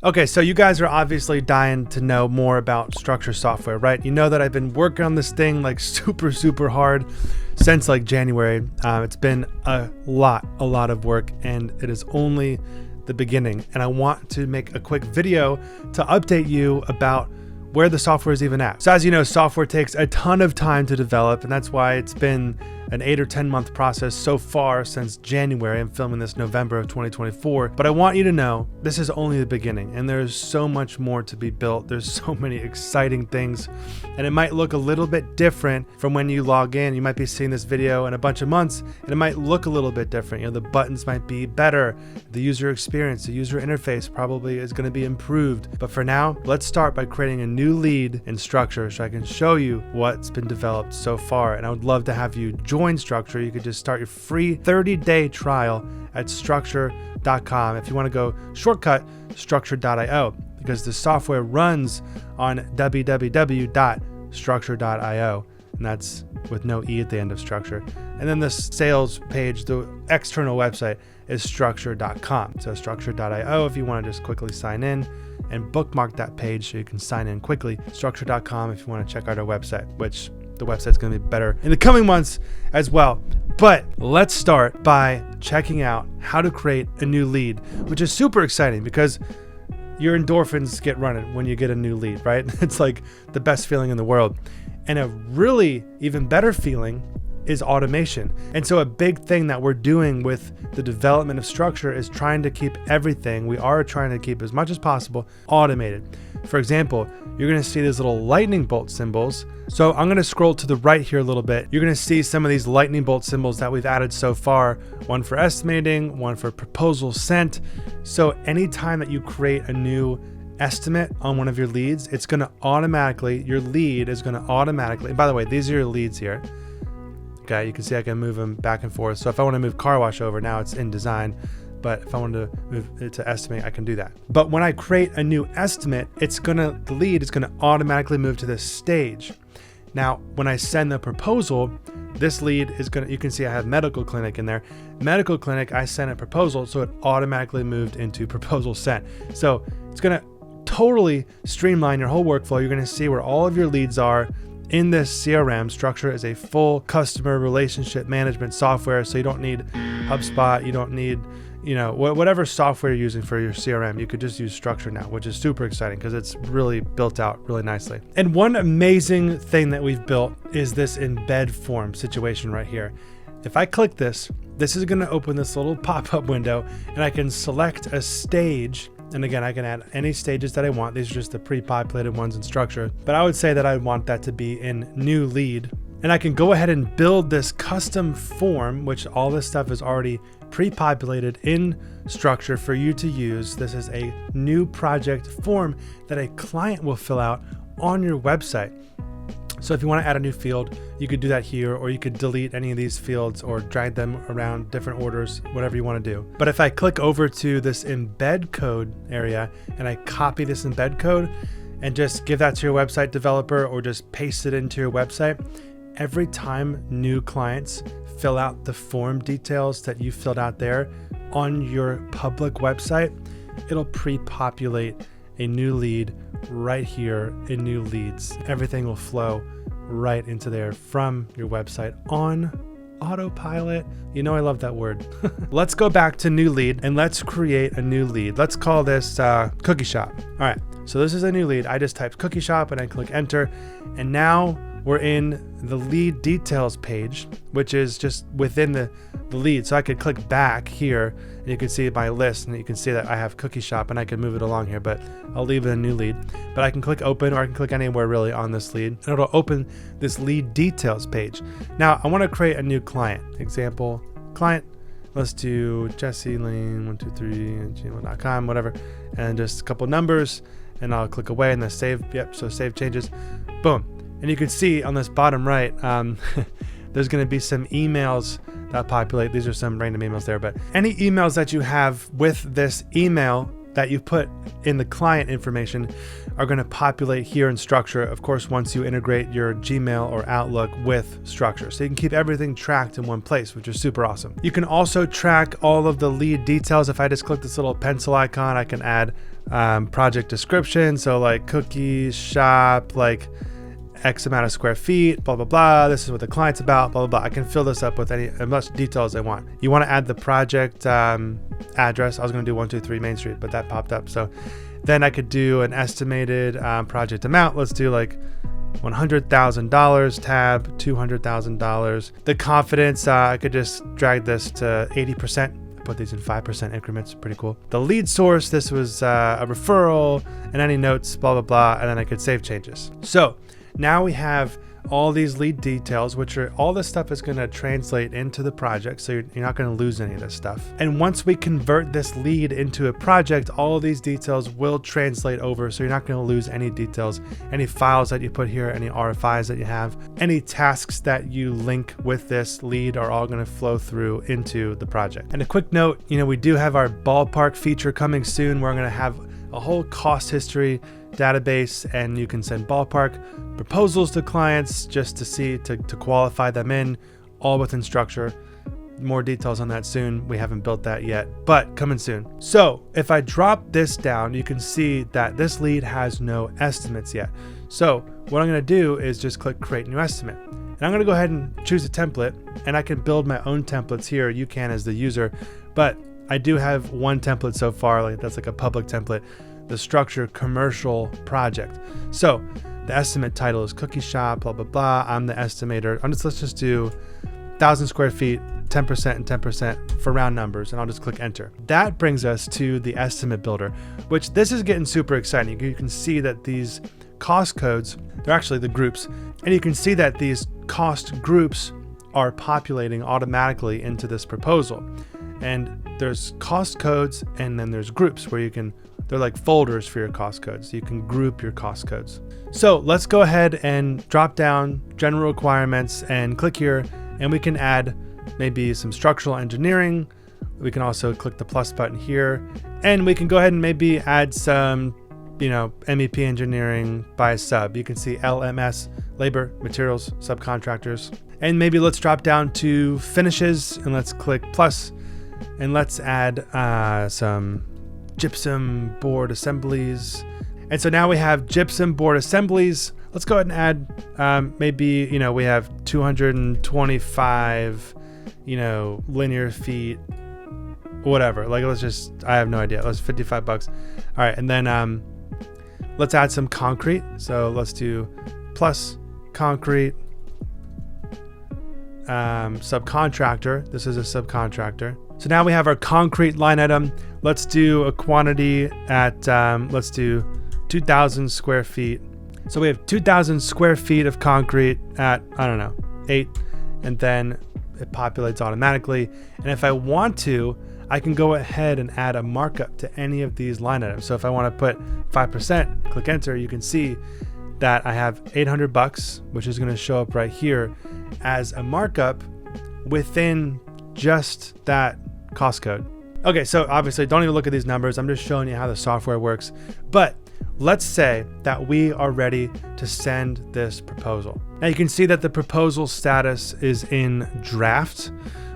Okay, so you guys are obviously dying to know more about Structur software, right? You know that I've been working on this thing like super hard since like January. It's been a lot of work, and it is only the beginning. And I want to make a quick video to update you about where the software is even at. So as you know, software takes a ton of time to develop, and that's why it's been an 8 or 10 month process so far since January. I'm filming this November of 2024, but I want you to know this is only the beginning, and there's so much more to be built. There's so many exciting things, and it might look a little bit different from when you log in. You might be seeing this video in a bunch of months, and it might look a little bit different. You know, the buttons might be better, the user experience, the user interface probably is going to be improved. But for now, let's start by creating a new lead in Structur so I can show you what's been developed so far. And I would love to have you join Structur. You could just start your free 30-day trial at structur.com. If you want to go shortcut, structur.io, because the software runs on www.structur.io, and that's with no E at the end of Structur. And then the sales page, the external website, is structur.com. So structur.io if you want to just quickly sign in and bookmark that page so you can sign in quickly. Structur.com if you want to check out our website, which the website's going to be better in the coming months as well. But let's start by checking out how to create a new lead, which is super exciting because your endorphins get running when you get a new lead, right? It's like the best feeling in the world. And a really even better feeling is automation. And so a big thing that we're doing with the development of Structur is trying to keep everything, we are trying to keep as much as possible automated. For example, you're going to see these little lightning bolt symbols. So I'm going to scroll to the right here a little bit. You're going to see some of these lightning bolt symbols that we've added so far, one for estimating, one for proposal sent. So anytime that you create a new estimate on one of your leads, it's going to automatically, your lead is going to automatically, and by the way, these are your leads here. Okay, you can see I can move them back and forth. So if I want to move car wash over, now it's in design. But if I wanted to move it to estimate, I can do that. But when I create a new estimate, the lead is gonna automatically move to this stage. Now, when I send the proposal, this lead is you can see I have medical clinic in there. Medical clinic, I sent a proposal, so it automatically moved into proposal sent. So it's gonna totally streamline your whole workflow. You're gonna see where all of your leads are in this CRM. Structur is a full customer relationship management software, so you don't need HubSpot, you don't need, you know, whatever software you're using for your CRM, you could just use Structur now, which is super exciting because it's really built out really nicely. And one amazing thing that we've built is this embed form situation right here. If I click this is going to open this little pop-up window, and I can select a stage. And again, I can add any stages that I want. These are just the pre-populated ones in Structur. But I would say that I want that to be in new lead. And I can go ahead and build this custom form, which all this stuff is already pre-populated in Structur for you to use. This is a new project form that a client will fill out on your website. So if you want to add a new field, you could do that here, or you could delete any of these fields or drag them around different orders, whatever you want to do. But if I click over to this embed code area and I copy this embed code and just give that to your website developer or just paste it into your website, every time new clients fill out the form details that you filled out there on your public website, it'll pre-populate a new lead right here in new leads. Everything will flow right into there from your website on autopilot. You know, I love that word. Let's go back to new lead and let's create a new lead. Let's call this cookie shop. All right, so this is a new lead. I just typed cookie shop and I click enter, and now we're in the lead details page, which is just within the lead. So I could click back here and you can see my list, and you can see that I have cookie shop, and I can move it along here, but I'll leave it a new lead. But I can click open, or I can click anywhere really on this lead, and it'll open this lead details page. Now I want to create a new client. Example client. Let's do jesselane123@gmail.com, whatever, and just a couple numbers, and I'll click away and then save. Yep, so save changes. Boom. And you can see on this bottom right, there's going to be some emails that populate. These are some random emails there, but any emails that you have with this email that you put in the client information are going to populate here in Structur. Of course, once you integrate your Gmail or Outlook with Structur. So you can keep everything tracked in one place, which is super awesome. You can also track all of the lead details. If I just click this little pencil icon, I can add project description. So like cookies, shop, like X amount of square feet, blah, blah, blah. This is what the client's about, blah, blah, blah. I can fill this up with as much detail as I want. You want to add the project address. I was going to do 123 Main Street, but that popped up. So then I could do an estimated project amount. Let's do like $100,000 tab, $200,000. The confidence, I could just drag this to 80%. Put these in 5% increments. Pretty cool. The lead source, this was a referral, and any notes, blah, blah, blah. And then I could save changes. So now we have all these lead details, which are all this stuff is going to translate into the project. So you're not going to lose any of this stuff. And once we convert this lead into a project, all of these details will translate over. So you're not going to lose any details, any files that you put here, any RFIs that you have, any tasks that you link with this lead are all going to flow through into the project. And a quick note, we do have our ballpark feature coming soon. We're going to have a whole cost history database, and you can send ballpark proposals to clients just to see, to qualify them in, all within Structur. More details on that soon. We haven't built that yet, but coming soon. So if I drop this down, you can see that this lead has no estimates yet. So what I'm going to do is just click create new estimate. And I'm going to go ahead and choose a template, and I can build my own templates here. You can as the user, but I do have one template so far. That's like a public template, the Structur Commercial project. So the estimate title is cookie shop, blah, blah, blah. I'm the estimator. Let's just do 1,000 square feet, 10% and 10% for round numbers. And I'll just click enter. That brings us to the estimate builder, which this is getting super exciting. You can see that these cost codes, they're actually the groups. And you can see that these cost groups are populating automatically into this proposal. And there's cost codes, and then there's groups where they're like folders for your cost codes. You can group your cost codes. So let's go ahead and drop down general requirements and click here, and we can add maybe some structural engineering. We can also click the plus button here, and we can go ahead and maybe add some, MEP engineering by sub. You can see LMS, labor, materials, subcontractors. And maybe let's drop down to finishes, and let's click plus, and let's add some gypsum board assemblies. And so now we have gypsum board assemblies. Let's go ahead and add maybe, we have 225, linear feet, whatever. Like, I have no idea. Let's $55. All right. And then let's add some concrete. So let's do plus concrete, subcontractor. This is a subcontractor. So now we have our concrete line item. Let's do a quantity at, let's do 2,000 square feet. So we have 2,000 square feet of concrete at, 8, and then it populates automatically. And if I want to, I can go ahead and add a markup to any of these line items. So if I want to put 5%, click enter, you can see that I have $800, which is going to show up right here as a markup within just that cost code. Okay, so obviously don't even look at these numbers. I'm just showing you how the software works. But let's say that we are ready to send this proposal. Now you can see that the proposal status is in draft,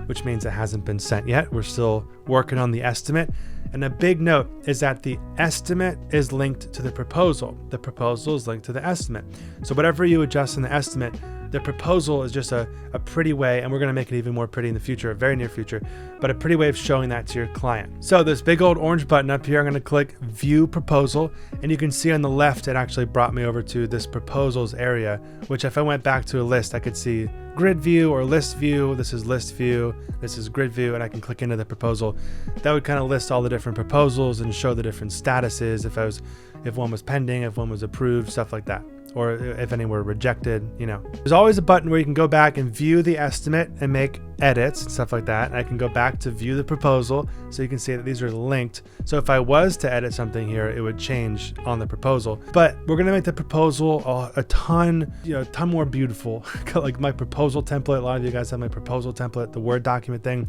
which means it hasn't been sent yet. We're still working on the estimate. And a big note is that the estimate is linked to the proposal. The proposal is linked to the estimate. So whatever you adjust in the estimate, the proposal is just a pretty way, and we're going to make it even more pretty in the future, very near future, but a pretty way of showing that to your client. So this big old orange button up here, I'm going to click view proposal, and you can see on the left, it actually brought me over to this proposals area, which if I went back to a list, I could see grid view or list view. This is list view, this is grid view, and I can click into the proposal. That would kind of list all the different proposals and show the different statuses, if one was pending, if one was approved, stuff like that, or if any were rejected. There's always a button where you can go back and view the estimate and make edits and stuff like that. And I can go back to view the proposal, so you can see that these are linked. So if I was to edit something here, it would change on the proposal. But we're gonna make the proposal a ton more beautiful. Like my proposal template, a lot of you guys have my proposal template, the Word document thing.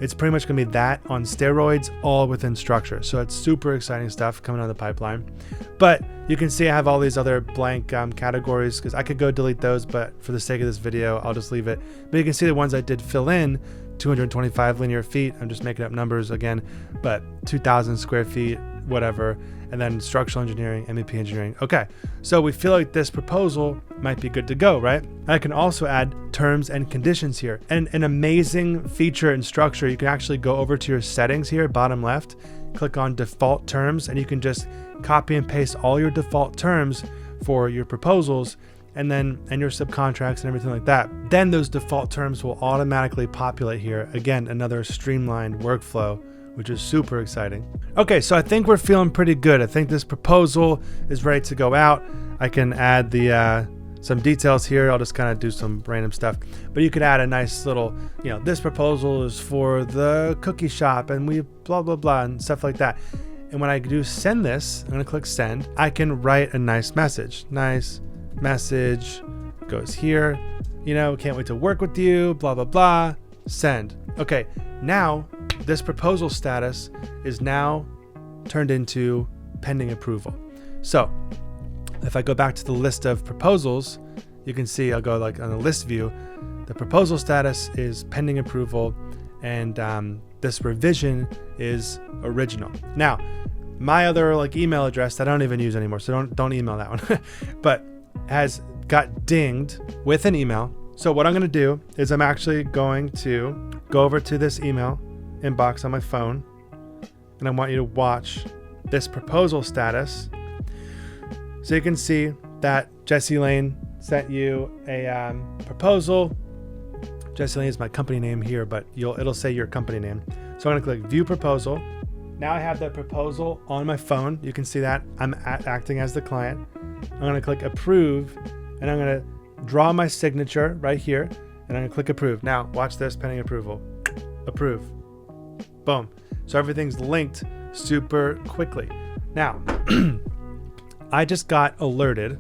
It's pretty much gonna be that on steroids, all within Structur. So it's super exciting stuff coming on the pipeline. But you can see I have all these other blank categories, because I could go delete those, but for the sake of this video, I'll just leave it. But you can see the ones I did fill in, 225 linear feet. I'm just making up numbers again, but 2,000 square feet, whatever, and then structural engineering, MEP engineering. Okay, so we feel like this proposal might be good to go, right? I can also add terms and conditions here. And an amazing feature in Structur, you can actually go over to your settings here, bottom left, click on default terms, and you can just copy and paste all your default terms for your proposals and your subcontracts and everything like that. Then those default terms will automatically populate here. Again, another streamlined workflow, which is super exciting. Okay, so I think we're feeling pretty good. I think this proposal is ready to go out. I can add the some details here. I'll just kind of do some random stuff, but you could add a nice little, this proposal is for the cookie shop and we blah, blah, blah, and stuff like that. And when I do send this, I'm gonna click send, I can write a nice message. Nice message goes here, can't wait to work with you, blah, blah, blah, send. Okay, now this proposal status is now turned into pending approval. So if I go back to the list of proposals, you can see I'll go like on the list view, the proposal status is pending approval, and this revision is original. Now, my other email address that I don't even use anymore, so don't email that one, but has got dinged with an email. So what I'm going to do is I'm actually going to go over to this email inbox on my phone, and I want you to watch this proposal status. So you can see that Jesse Lane sent you a proposal. Jesse Lane is my company name here, but it'll say your company name. So I'm going to click view proposal. Now I have the proposal on my phone. You can see that I'm acting as the client. I'm going to click approve, and I'm going to draw my signature right here, and I'm going to click approve. Now watch this, pending approval. Approve. Boom. So everything's linked super quickly. Now, I just got alerted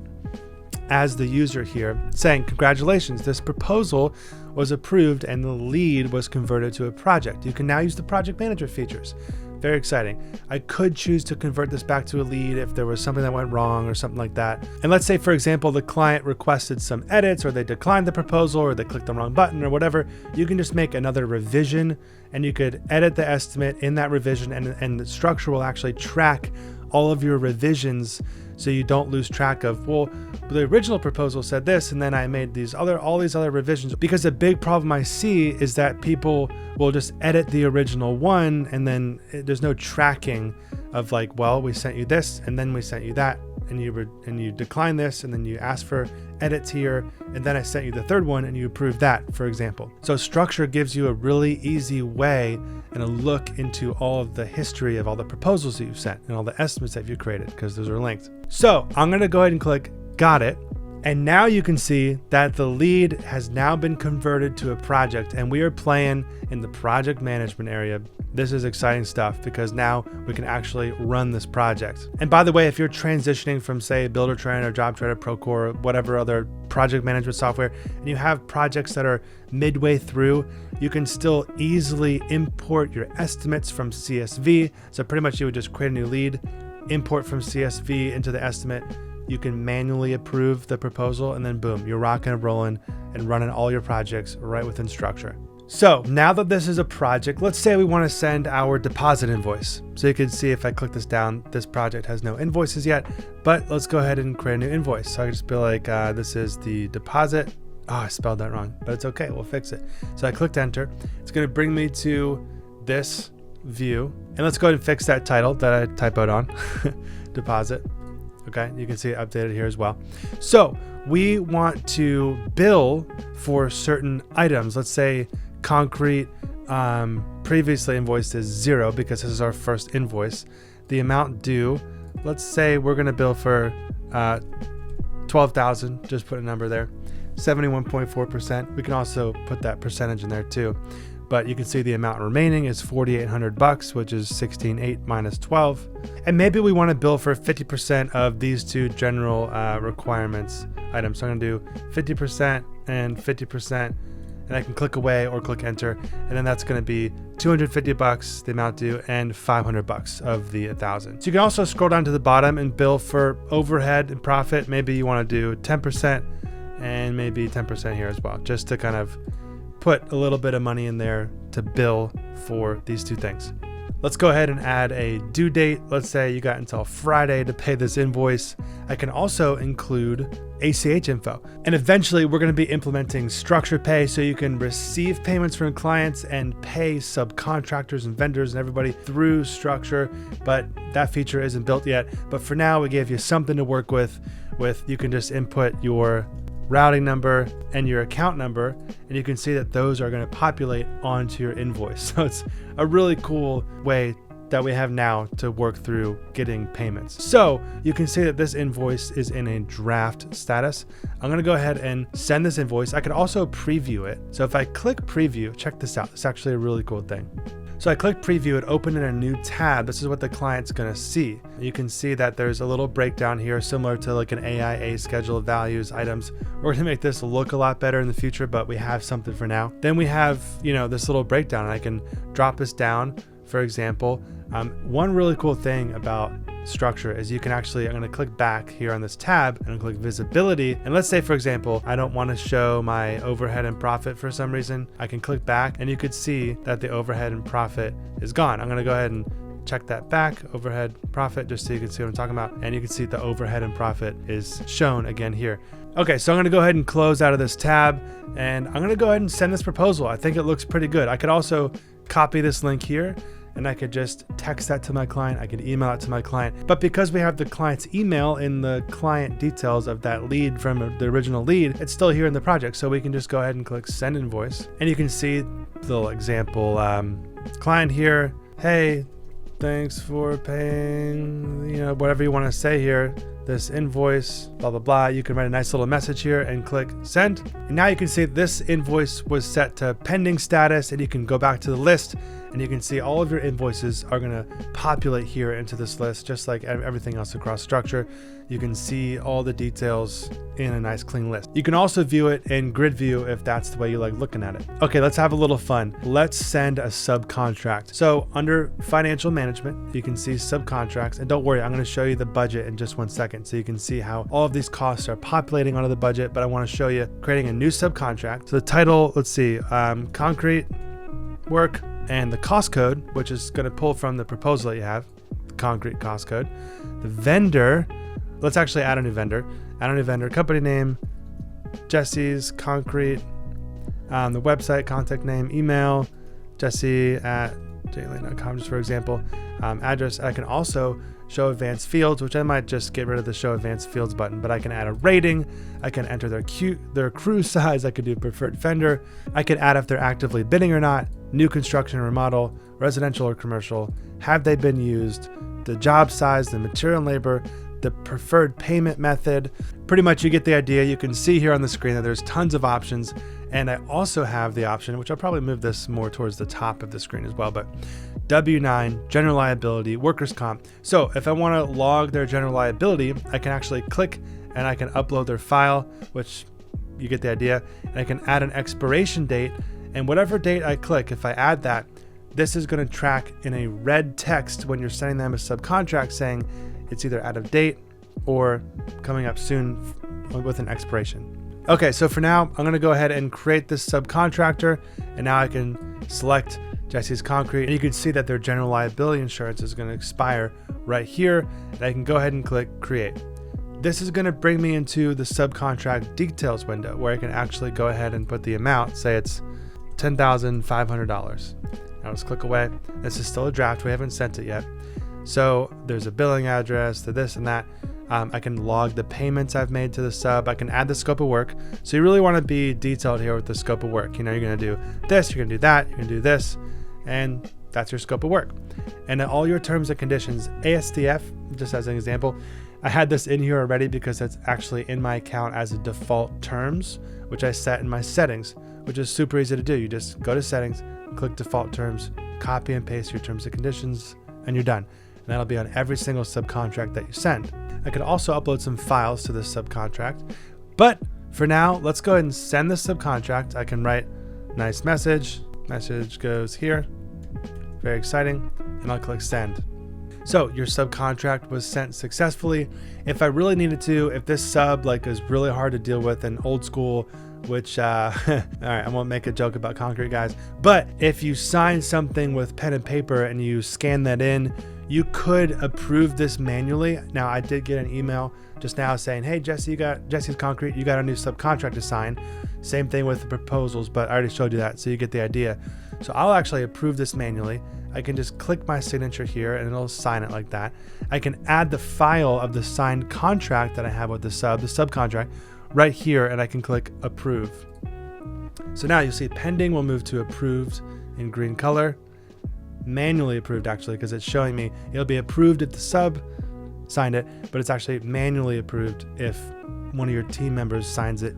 as the user here saying, congratulations, this proposal was approved and the lead was converted to a project. You can now use the project manager features. Very exciting. I could choose to convert this back to a lead if there was something that went wrong or something like that. And let's say, for example, the client requested some edits, or they declined the proposal, or they clicked the wrong button or whatever. You can just make another revision, and you could edit the estimate in that revision, and the Structur will actually track all of your revisions, so you don't lose track of, well, the original proposal said this, and then I made all these other revisions. Because a big problem I see is that people will just edit the original one, and then there's no tracking of well, we sent you this, and then we sent you that, and you declined this, and then you asked for edits here, and then I sent you the third one, and you approved that, for example. So Structur gives you a really easy way and a look into all of the history of all the proposals that you've sent and all the estimates that you've created, because those are linked. So I'm going to go ahead and click got it. And now you can see that the lead has now been converted to a project, and we are playing in the project management area. This is exciting stuff because now we can actually run this project. And by the way, if you're transitioning from, say, Buildertrend or JobTread, Procore, whatever other project management software, and you have projects that are midway through, you can still easily import your estimates from CSV. So pretty much you would just create a new lead, import from CSV into the estimate. You can manually approve the proposal, and then boom, you're rocking and rolling and running all your projects right within Structur. So now that this is a project, let's say we want to send our deposit invoice. So you can see if I click this down, this project has no invoices yet, but let's go ahead and create a new invoice. So I can just be like, this is the deposit. Oh, I spelled that wrong, but it's okay, we'll fix it. So I clicked enter. It's going to bring me to this view, and let's go ahead and fix that title that I typoed on, deposit. Okay, you can see it updated here as well. So we want to bill for certain items. Let's say concrete previously invoiced is 0 because this is our first invoice. The amount due, let's say we're going to bill for 12,000, just put a number there, 71.4%. We can also put that percentage in there too. But you can see the amount remaining is $4,800, which is 16,800 minus 12. And maybe we want to bill for 50% of these two general requirements items. So I'm going to do 50% and 50%, and I can click away or click enter. And then that's going to be $250, the amount due, and $500 of the 1,000. So you can also scroll down to the bottom and bill for overhead and profit. Maybe you want to do 10% and maybe 10% here as well, just to kind of put a little bit of money in there to bill for these two things. Let's go ahead and add a due date. Let's say you got until Friday to pay this invoice. I can also include ACH info. And eventually we're going to be implementing Structure Pay so you can receive payments from clients and pay subcontractors and vendors and everybody through Structure, but that feature isn't built yet. But for now, we gave you something to work with. You can just input your routing number and your account number, and you can see that those are going to populate onto your invoice. So it's a really cool way that we have now to work through getting payments. So you can see that this invoice is in a draft status. I'm going to go ahead and send this invoice. I could also preview it. So if I click preview, check this out. It's actually a really cool thing. So I click preview, it opened in a new tab. This is what the client's gonna see. You can see that there's a little breakdown here similar to like an AIA schedule of values, items. We're gonna make this look a lot better in the future, but we have something for now. Then we have, this little breakdown, and I can drop this down, for example. One really cool thing about Structure is you can actually, I'm going to click back here on this tab and click visibility. And let's say, for example, I don't want to show my overhead and profit for some reason. I can click back and you could see that the overhead and profit is gone. I'm going to go ahead and check that back, overhead profit, just so you can see what I'm talking about. And you can see the overhead and profit is shown again here. Okay, so I'm going to go ahead and close out of this tab, and I'm going to go ahead and send this proposal. I think it looks pretty good. I could also copy this link here, and I could just text that to my client. I could email it to my client. But because we have the client's email in the client details of that lead from the original lead, it's still here in the project. So we can just go ahead and click send invoice. And you can see the little example client here. Hey, thanks for paying, whatever you want to say here. This invoice, blah, blah, blah. You can write a nice little message here and click send. And now you can see this invoice was set to pending status, and you can go back to the list and you can see all of your invoices are going to populate here into this list, just like everything else across Structure. You can see all the details in a nice clean list. You can also view it in grid view if that's the way you like looking at it. Okay, let's have a little fun. Let's send a subcontract. So under financial management, you can see subcontracts, and don't worry, I'm going to show you the budget in just 1 second so you can see how all of these costs are populating onto the budget, but I want to show you creating a new subcontract. So the title, let's see, concrete work, and the cost code, which is going to pull from the proposal that you have, the concrete cost code. The vendor, let's actually add a new vendor. Company name, Jesse's Concrete. The website, contact name, email, jesse@jlane.com, just for example. Address, I can also show advanced fields, which I might just get rid of the show advanced fields button, but I can add a rating. I can enter their crew size. I could do preferred vendor. I could add if they're actively bidding or not, new construction or remodel, residential or commercial, have they been used, the job size, the material and labor, the preferred payment method. Pretty much you get the idea. You can see here on the screen that there's tons of options. And I also have the option, which I'll probably move this more towards the top of the screen as well, but W9, general liability, workers' comp. So if I want to log their general liability, I can actually click and I can upload their file, which you get the idea. And I can add an expiration date, and whatever date I click, if I add that, this is going to track in a red text when you're sending them a subcontract saying it's either out of date or coming up soon with an expiration. Okay, so for now, I'm going to go ahead and create this subcontractor, and now I can select Jesse's Concrete, and you can see that their general liability insurance is going to expire right here, and I can go ahead and click create. This is going to bring me into the subcontract details window where I can actually go ahead and put the amount, say it's $10,500. Now let's click away. This is still a draft. We haven't sent it yet. So there's a billing address to this and that. I can log the payments I've made to the sub. I can add the scope of work. So you really want to be detailed here with the scope of work. You're going to do this, you're going to do that, you're going to do this, and that's your scope of work. And then all your terms and conditions, ASDF, just as an example, I had this in here already because it's actually in my account as a default terms, which I set in my settings, which is super easy to do. You just go to settings, click default terms, copy and paste your terms and conditions, and you're done. And that'll be on every single subcontract that you send. I could also upload some files to this subcontract, but for now, let's go ahead and send this subcontract. I can write nice message goes here, very exciting, and I'll click send. So your subcontract was sent successfully. If I really needed to, if this sub is really hard to deal with and old school, which, all right, I won't make a joke about concrete, guys. But if you sign something with pen and paper and you scan that in, you could approve this manually. Now, I did get an email just now saying, hey, Jesse, you got Jesse's Concrete, you got a new subcontract to sign. Same thing with the proposals, but I already showed you that, so you get the idea. So I'll actually approve this manually. I can just click my signature here and it'll sign it like that. I can add the file of the signed contract that I have with the subcontract right here, and I can click approve. So now you'll see pending will move to approved in green color. Manually approved, actually, because it's showing me it'll be approved if the sub signed it, but it's actually manually approved if one of your team members signs it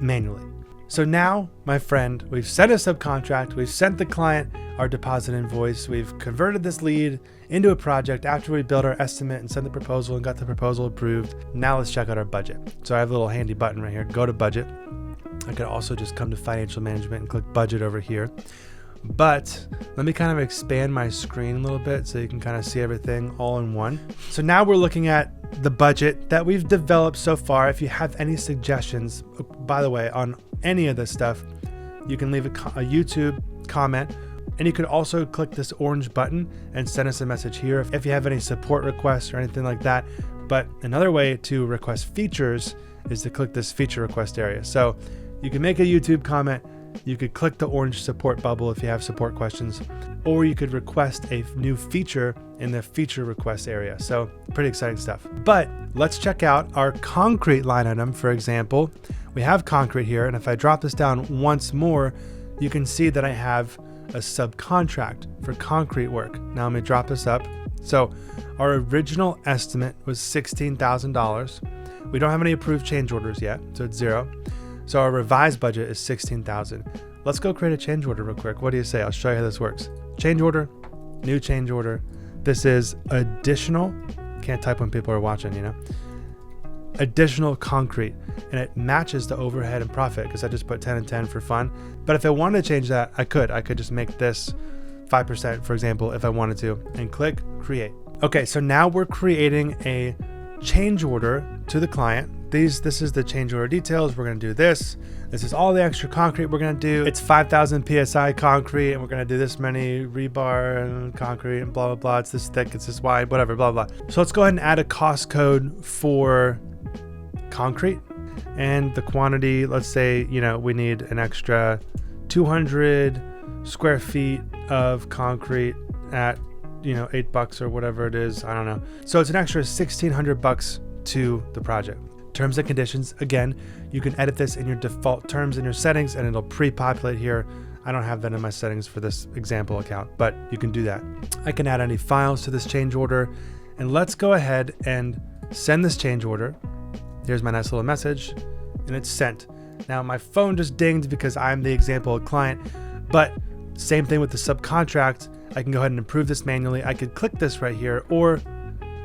manually. So now, my friend, we've sent a subcontract, we've sent the client our deposit invoice, we've converted this lead into a project after we built our estimate and sent the proposal and got the proposal approved. Now let's check out our budget. So I have a little handy button right here, go to budget. I could also just come to financial management and click budget over here. But let me kind of expand my screen a little bit so you can kind of see everything all in one. So now we're looking at the budget that we've developed so far. If you have any suggestions, by the way, on any of this stuff, you can leave a YouTube comment, and you could also click this orange button and send us a message here if you have any support requests or anything like that. But another way to request features is to click this feature request area. So you can make a YouTube comment, you could click the orange support bubble if you have support questions, or you could request a new feature in the feature request area. So pretty exciting stuff. But let's check out our concrete line item. For example, we have concrete here, and if I drop this down once more, you can see that I have a subcontract for concrete work. Now let me drop this up. So our original estimate was $16,000. We don't have any approved change orders yet, so it's 0. So our revised budget is $16,000. Let's go create a change order real quick. What do you say? I'll show you how this works. Change order, new change order. This is additional, can't type when people are watching, you know? Additional concrete, and it matches the overhead and profit because I just put 10 and 10 for fun. But if I wanted to change that, I could just make this 5%, for example, if I wanted to, and click create. Okay, so now we're creating a change order to the client. This is the change order details. We're going to do this. This is all the extra concrete we're going to do. It's 5,000 PSI concrete, and we're going to do this many rebar and concrete and blah, blah, blah. It's this thick, it's this wide, whatever, blah, blah. So let's go ahead and add a cost code for concrete, and the quantity, let's say, we need an extra 200 square feet of concrete at, $8 or whatever it is. I don't know. So it's an extra $1,600 to the project. Terms and conditions, again, you can edit this in your default terms in your settings and it'll pre-populate here. I don't have that in my settings for this example account, but you can do that. I can add any files to this change order, and let's go ahead and send this change order. Here's my nice little message, and it's sent. Now my phone just dinged because I'm the example client, but same thing with the subcontract. I can go ahead and approve this manually. I could click this right here, or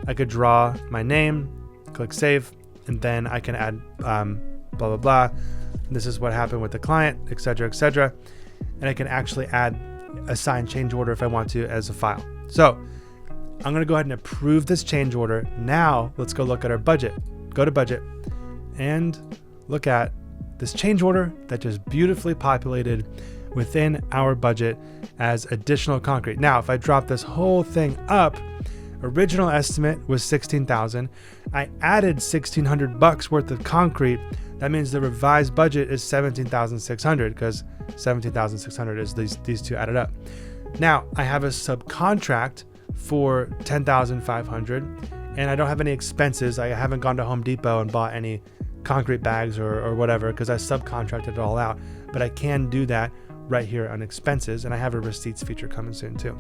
I could draw my name, click save, and then I can add blah, blah, blah. This is what happened with the client, etc., etc. And I can actually add a signed change order if I want to as a file. So I'm gonna go ahead and approve this change order. Now let's go look at our budget. Go to budget and look at this change order that just beautifully populated within our budget as additional concrete. Now, if I drop this whole thing up, original estimate was $16,000. I added $1,600 worth of concrete. That means the revised budget is $17,600 because $17,600 is these two added up. Now I have a subcontract for $10,500, and I don't have any expenses. I haven't gone to Home Depot and bought any concrete bags or whatever because I subcontracted it all out. But I can do that right here on expenses, and I have a receipts feature coming soon too.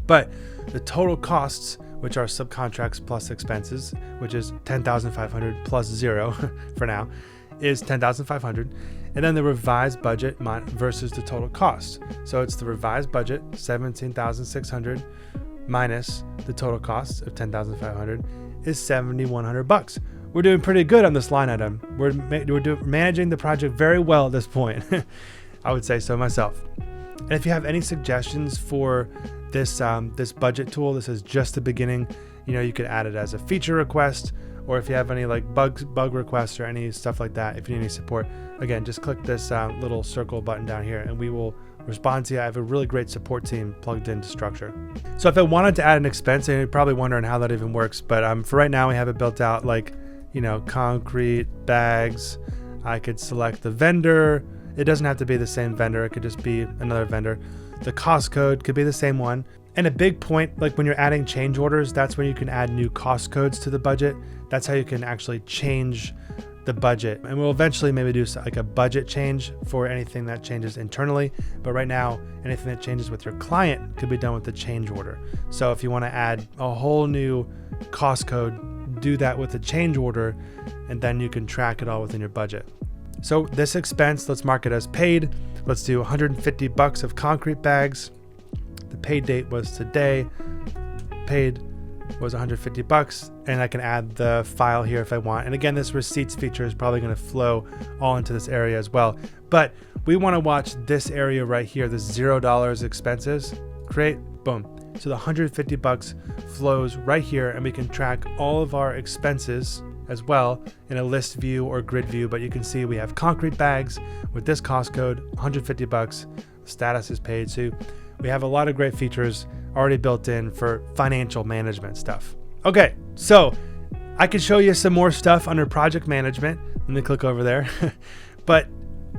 But the total costs, which are subcontracts plus expenses, which is $10,500 plus 0 for now, is $10,500. And then the revised budget versus the total cost. So it's the revised budget, $17,600 minus the total cost of $10,500 is $7,100. We're doing pretty good on this line item. We're managing the project very well at this point. I would say so myself. And if you have any suggestions for this budget tool, this is just the beginning. You could add it as a feature request, or if you have any like bug requests or any stuff like that, if you need any support, again, just click this little circle button down here and we will respond to you. I have a really great support team plugged into Structur. So if I wanted to add an expense, and you're probably wondering how that even works, but for right now we have it built out like, you know, concrete bags. I could select the vendor. It doesn't have to be the same vendor. It could just be another vendor. The cost code could be the same one. And a big point, like when you're adding change orders, that's when you can add new cost codes to the budget. That's how you can actually change the budget. And we'll eventually maybe do like a budget change for anything that changes internally. But right now, anything that changes with your client could be done with the change order. So if you want to add a whole new cost code, do that with a change order, and then you can track it all within your budget. So this expense, let's mark it as paid. Let's do $150 of concrete bags. The paid date was today. Paid was $150, and I can add the file here if I want. And again, this receipts feature is probably going to flow all into this area as well. But we want to watch this area right here, the $0 expenses. Create, boom. So the $150 flows right here, and we can track all of our expenses as well in a list view or grid view. But you can see we have concrete bags with this cost code, $150. Status is paid. So we have a lot of great features already built in for financial management stuff. Okay, so I can show you some more stuff under project management. Let me click over there. But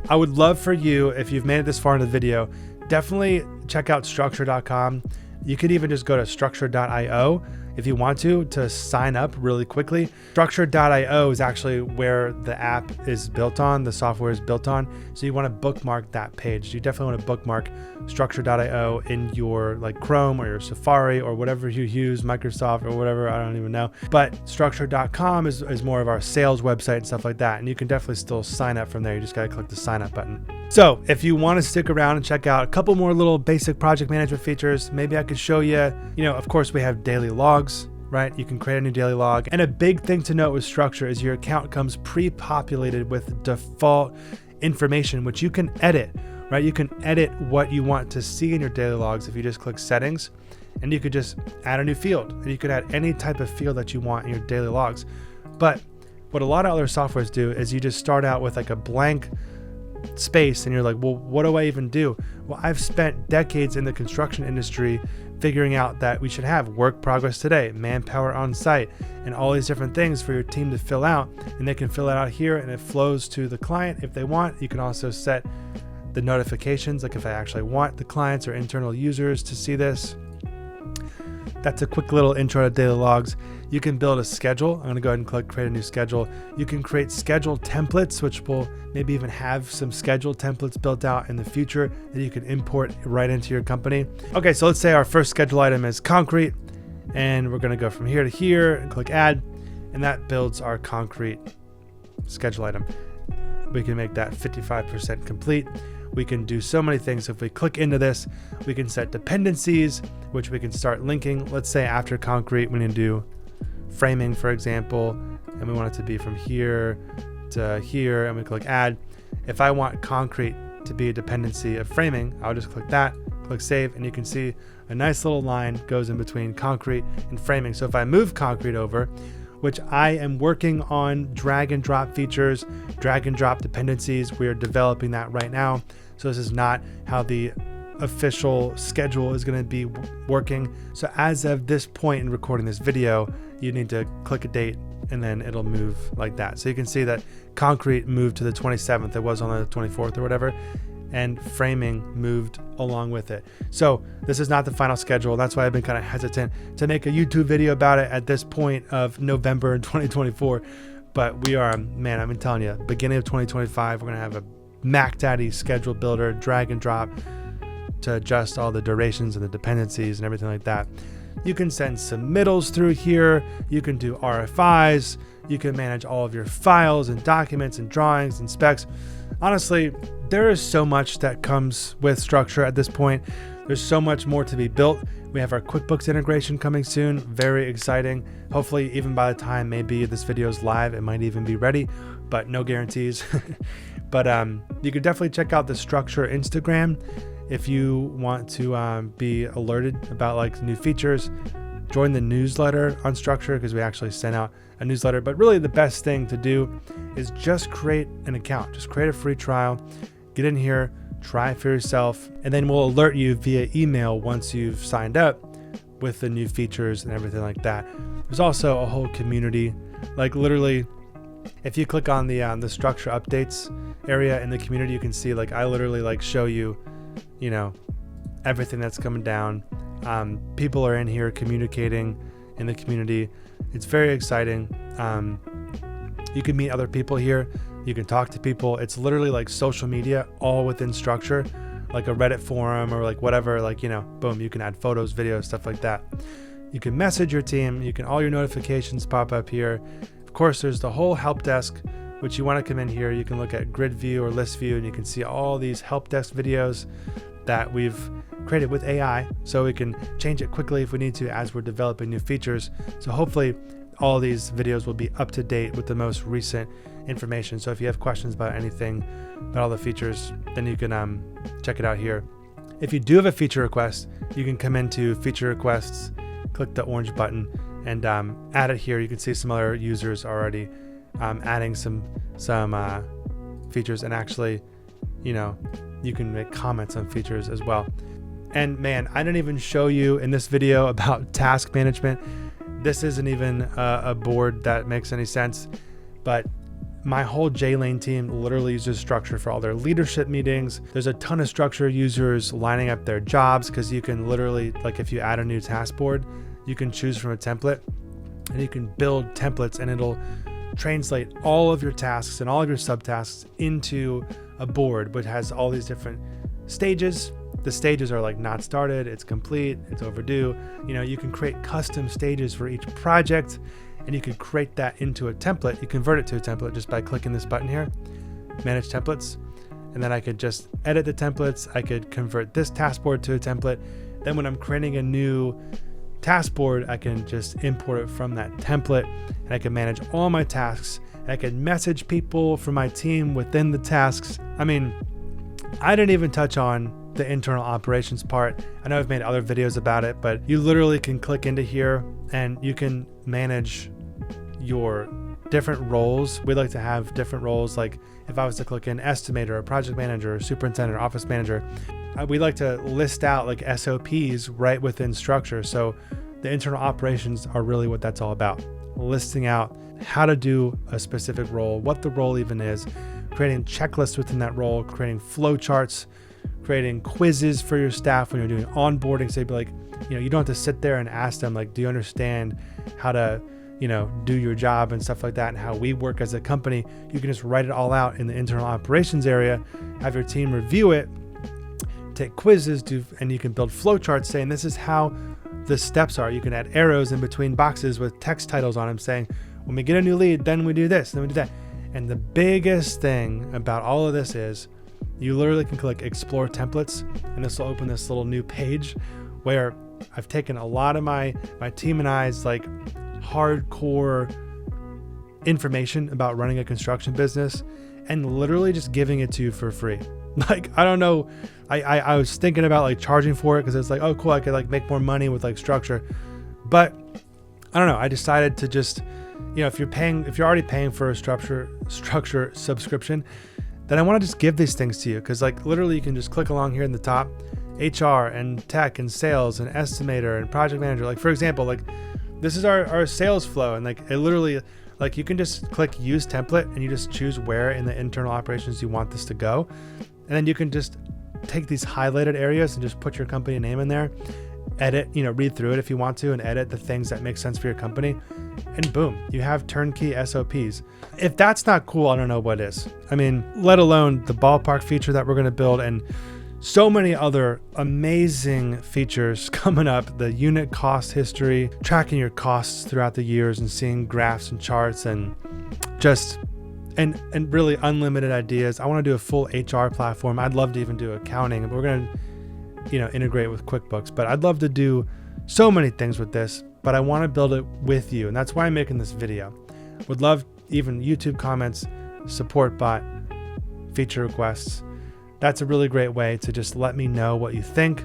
I would love for you, if you've made it this far in the video, definitely check out Structur.com. You could even just go to Structur.io if you want to sign up really quickly. Structur.io is actually where the app is built on, the software is built on. So you want to bookmark that page. You definitely want to bookmark Structur.io in your like Chrome or your Safari or whatever you use, Microsoft or whatever, I don't even know. But Structur.com is more of our sales website and stuff like that. And you can definitely still sign up from there. You just got to click the sign up button. So if you want to stick around and check out a couple more little basic project management features, maybe I could show you, of course we have daily logs, right? You can create a new daily log. And a big thing to note with Structur is your account comes pre-populated with default information, which you can edit, right? You can edit what you want to see in your daily logs if you just click settings, and you could just add a new field, and you could add any type of field that you want in your daily logs. But what a lot of other softwares do is you just start out with like a blank space and you're like, well, what do I even do? Well, I've spent decades in the construction industry figuring out that we should have work progress today, manpower on site, and all these different things for your team to fill out. And they can fill it out here and it flows to the client if they want. You can also set the notifications, like if I actually want the clients or internal users to see this. That's a quick little intro to daily logs. You can build a schedule. I'm going to go ahead and click create a new schedule. You can create schedule templates, which will maybe even have some schedule templates built out in the future that you can import right into your company. Okay, so let's say our first schedule item is concrete, and we're going to go from here to here and click add, and that builds our concrete schedule item. We can make that 55% complete. We can do so many things. If we click into this, we can set dependencies, which we can start linking. Let's say after concrete, we need to do framing, for example, and we want it to be from here to here, and we click add. If I want concrete to be a dependency of framing, I'll just click that, click save, and you can see a nice little line goes in between concrete and framing. So if I move concrete over, which I am working on drag and drop features, drag and drop dependencies. We are developing that right now. So this is not how the official schedule is going to be working. So as of this point in recording this video, you need to click a date and then it'll move like that. So you can see that concrete moved to the 27th. It was on the 24th or whatever. And framing moved along with it. So this is not the final schedule. That's why I've been kind of hesitant to make a YouTube video about it at this point of November 2024. But we are, man, I've been telling you, beginning of 2025, we're going to have a Mac Daddy schedule builder, drag and drop to adjust all the durations and the dependencies and everything like that. You can send submittals through here. You can do RFIs. You can manage all of your files and documents and drawings and specs. Honestly, there is so much that comes with Structur at this point. There's so much more to be built. We have our QuickBooks integration coming soon. Very exciting. Hopefully, even by the time maybe this video is live, it might even be ready, but no guarantees. But you can definitely check out the Structur Instagram if you want to be alerted about like new features. join the newsletter on Structur, because we actually send out a newsletter. But really the best thing to do is just create an account. Just create a free trial, get in here, try it for yourself, and then we'll alert you via email once you've signed up with the new features and everything like that. There's also a whole community. Like literally, if you click on the Structur updates area in the community, you can see like I literally like show you, you know, everything that's coming down. People are in here communicating in the community. It's very exciting. You can meet other people here. You can talk to people. It's literally like social media all within Structur, like a Reddit forum or like whatever, like, you know, boom, you can add photos, videos, stuff like that. You can message your team. You can, all your notifications pop up here. Of course, there's the whole help desk, which you want to come in here. You can look at grid view or list view, and you can see all these help desk videos that we've created with AI, so we can change it quickly if we need to as we're developing new features. So hopefully all these videos will be up to date with the most recent information. So if you have questions about anything, about all the features, then you can check it out here. If you do have a feature request, you can come into feature requests, click the orange button, and add it here. You can see some other users already adding some features, and actually, you know, you can make comments on features as well. And man, I didn't even show you in this video about task management. This isn't even a board that makes any sense, but my whole JLane team literally uses Structur for all their leadership meetings. There's a ton of Structur users lining up their jobs, because you can literally, like if you add a new task board, you can choose from a template and you can build templates, and it'll translate all of your tasks and all of your subtasks into a board, which has all these different stages. The stages are like not started, it's complete, it's overdue. You know, you can create custom stages for each project, and you can create that into a template. You convert it to a template just by clicking this button here, manage templates. And then I could just edit the templates. I could convert this task board to a template. Then when I'm creating a new task board, I can just import it from that template, and I can manage all my tasks. And I can message people from my team within the tasks. I mean, I didn't even touch on the internal operations part. I know I've made other videos about it, but you literally can click into here and you can manage your different roles. We like to have different roles. Like if I was to click in estimator or project manager or superintendent or office manager, we like to list out like SOPs right within Structur. So the internal operations are really what that's all about. Listing out how to do a specific role, what the role even is, creating checklists within that role, creating flow charts, creating quizzes for your staff when you're doing onboarding. So you'd be like, you know, you don't have to sit there and ask them like, do you understand how to, you know, do your job and stuff like that, and how we work as a company. You can just write it all out in the internal operations area, have your team review it, take quizzes, and you can build flow charts saying this is how the steps are. You can add arrows in between boxes with text titles on them saying, when we get a new lead, then we do this, then we do that. And the biggest thing about all of this is you literally can click explore templates, and this will open this little new page where I've taken a lot of my team and I's like hardcore information about running a construction business and literally just giving it to you for free. Like, I don't know. I was thinking about like charging for it, because it's like, oh cool, I could like make more money with like Structur. But I don't know. I decided to just, you know, if you're already paying for a Structur subscription, then I want to just give these things to you, because like literally you can just click along here in the top, HR and tech and sales and estimator and project manager. Like for example, like this is our sales flow, and like it literally, like you can just click use template and you just choose where in the internal operations you want this to go. And then you can just take these highlighted areas and just put your company name in there, edit, you know, read through it if you want to, and edit the things that make sense for your company. And boom, you have turnkey SOPs. If that's not cool, I don't know what is. I mean, let alone the ballpark feature that we're going to build, and so many other amazing features coming up. The unit cost history, tracking your costs throughout the years and seeing graphs and charts, and just and really unlimited ideas. I want to do a full HR platform. I'd love to even do accounting, but we're going to, you know, integrate with QuickBooks. But I'd love to do so many things with this, but I want to build it with you. And that's why I'm making this video. Would love even YouTube comments, support bot, feature requests. That's a really great way to just let me know what you think.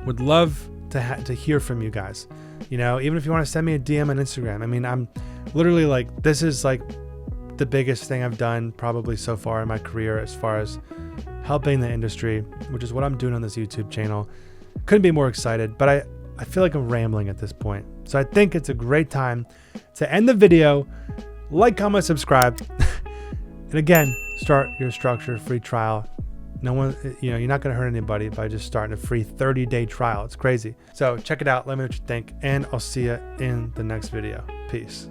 Would love to hear from you guys. You know, even if you want to send me a DM on Instagram. I mean, I'm literally like, this is like the biggest thing I've done probably so far in my career as far as helping the industry, which is what I'm doing on this YouTube channel. Couldn't be more excited, but I feel like I'm rambling at this point. So I think it's a great time to end the video. Like, comment, subscribe. And again, start your Structure free trial. No one, you know, you're not going to hurt anybody by just starting a free 30-day trial. It's crazy. So check it out. Let me know what you think, and I'll see you in the next video. Peace.